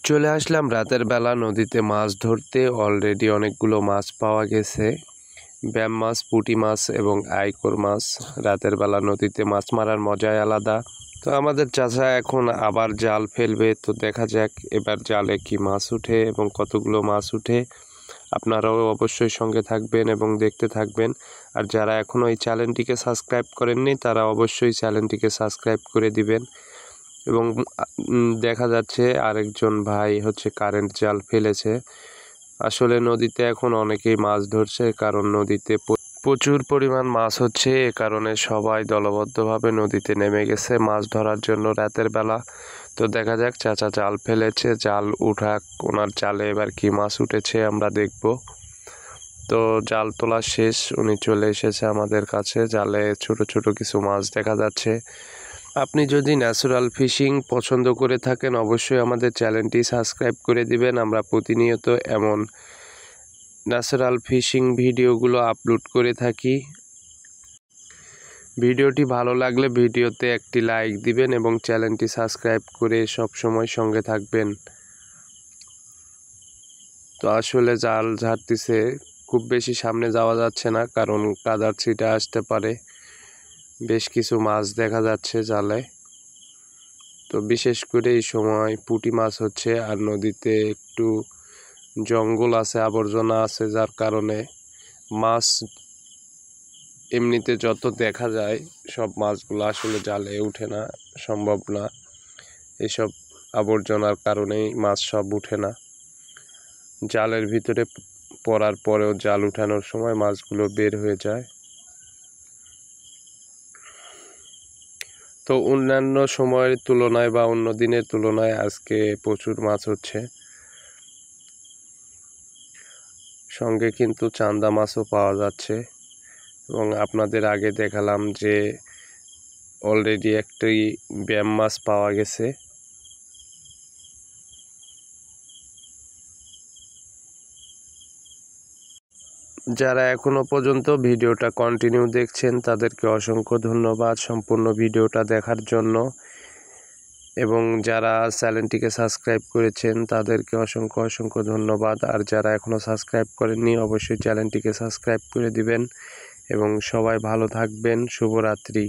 চলে আসলাম রাতের বেলা নদীতে মাছ ধরতে। অলরেডি অনেকগুলো মাছ পাওয়া গেছে, ব্যাম মাছ, পুঁটি মাছ এবং আইকর মাছ। রাতের বেলা নদীতে মাছ মারার মজাই আলাদা। তো আমাদের চাচা এখন আবার জাল ফেলবে, তো দেখা যাক এবার জালে কি মাছ উঠে এবং কতগুলো মাছ উঠে। আপনারাও অবশ্যই সঙ্গে থাকবেন এবং দেখতে থাকবেন। আর যারা এখনও এই চ্যানেলটিকে সাবস্ক্রাইব করেননি তারা অবশ্যই চ্যানেলটিকে সাবস্ক্রাইব করে দিবেন। এবং দেখা যাচ্ছে আরেকজন ভাই কারেন্ট জাল ফেলেছে। আসলে নদীতে এখন অনেকেই মাছ ধরছে, কারণ নদীতে প্রচুর পরিমাণ মাছ হচ্ছে। এ কারণে সবাই দলবদ্ধভাবে নদীতে নেমে গেছে মাছ ধরার জন্য রাতের বেলা। তো দেখা যাক, চাচা জাল ফেলেছে, জাল উঠাক, ওনার জালে এবার কি মাছ উঠেছে আমরা দেখব। তো জাল তোলা শেষ, উনি চলে এসেছে আমাদের কাছে। জালে ছোট ছোট কিছু মাছ দেখা যাচ্ছে। আপনি যদি ন্যাচারাল ফিশিং পছন্দ করে থাকেন অবশ্যই আমাদের চ্যানেলটি সাবস্ক্রাইব করে দিবেন। আমরা প্রতিনিয়ত এমন ন্যাচারাল ফিশিং ভিডিওগুলো আপলোড করে থাকি। ভিডিওটি ভালো লাগলে ভিডিওতে একটি লাইক দিবেন এবং চ্যানেলটি সাবস্ক্রাইব করে সব সময় সঙ্গে থাকবেন। তো আসলে জাল ঝাড়তেছে, খুব বেশি সামনে যাওয়া যাচ্ছে না, কারণ কাদার ছিটা আসতে পারে। বেশ কিছু মাছ দেখা যাচ্ছে জালে। তো বিশেষ করে এই সময় পুঁটি মাছ হচ্ছে, আর নদীতে একটু জঙ্গল আছে, আবর্জনা আছে, যার কারণে মাছ এমনিতে যত দেখা যায় সব মাছগুলো আসলে জালে উঠে না, সম্ভব না। এসব আবর্জনার কারণেই মাছ সব উঠে না। জালের ভিতরে পড়ার পরেও জাল উঠানোর সময় মাছগুলো বের হয়ে যায়। তো অন্যান্য সময়ের তুলনায় বা অন্য দিনের তুলনায় আজকে প্রচুর মাছ হচ্ছে। সঙ্গে কিন্তু চান্দা মাছও পাওয়া যাচ্ছে। এবং আপনাদের আগে দেখালাম যে অলরেডি একটি ব্যাম মাছ পাওয়া গেছে। যারা এখনো পর্যন্ত ভিডিওটা কন্টিনিউ দেখছেন তাদেরকে অসংখ্য ধন্যবাদ সম্পূর্ণ ভিডিওটা দেখার জন্য। এবং যারা চ্যানেলটিকে সাবস্ক্রাইব করেছেন তাদেরকে অসংখ্য অসংখ্য ধন্যবাদ। আর যারা এখনও সাবস্ক্রাইব করেননি অবশ্যই চ্যানেলটিকে সাবস্ক্রাইব করে দিবেন। এবং সবাই ভালো থাকবেন। শুভরাত্রি।